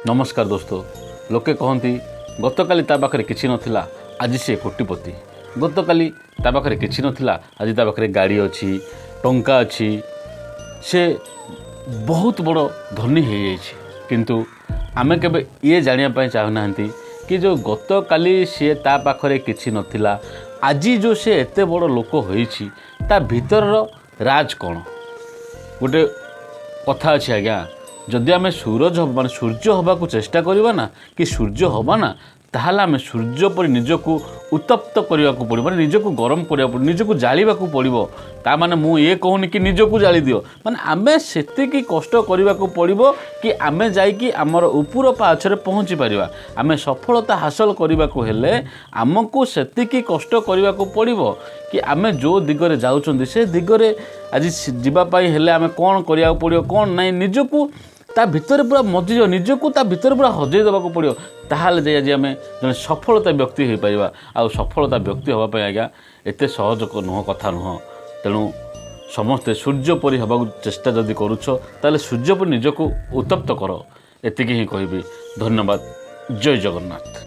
नमस्कार दोस्तों लोके कहती गतकाली ता पाखे किसी नथिला आज सी कोटिपति गतकाली ता पाखे किसी नथिला आज ता पाखे गाड़ी अच्छी टंका अच्छी से बहुत बड़ धनी हो जाइए किंतु आमे केबे ये जानिया चाहूना कि जो गतकाली सी ता पाखे किसी नथिला आज जो से एते बड़ लोक होइछि ता भीतर राज कौन गोटे कथा अच्छी आज्ञा जदि आम मान सूर्य हवा को चेष्टा करवा ना कि सूर्य हवा ना ताहले आम सूर्य पर निजको उत्तप्त करने को पड़ो माने निजको गरम करने पड़ो निजको जालिबा को पड़ो ता माने मु ये कहूनी कि निजको जाली दियो माने आमे सेतिकी कष्ट करने को पड़ो कि आमे जाइकी आमर ऊपर पाछरे पहुँची पारिबा आमे सफलता हासिल करने को हेले आमको सेतिकी कष्ट करने को पड़ो कि आमे जो दिगरे जाउछंदी से दिगरे आज जीवा पाई हेले आमे कोन करिया पड़ो कोन नहीं निजको ता भीतर पूरा मजी जाओ निजको ता भीतर पूरा हजई देवा पड़ो ताहले जाई आज आम जन सफलता व्यक्ति हो पारिबा आ सफलता व्यक्ति होगा आज्ञा एते सहज नुह कथा नुह तेणु समस्ते सूर्य परी हवा चेष्टा जदि करुछ ताहले सूर्य पर निजको उत्तप्त कर एतिकी ही कहबी। धन्यवाद। जय जगन्नाथ।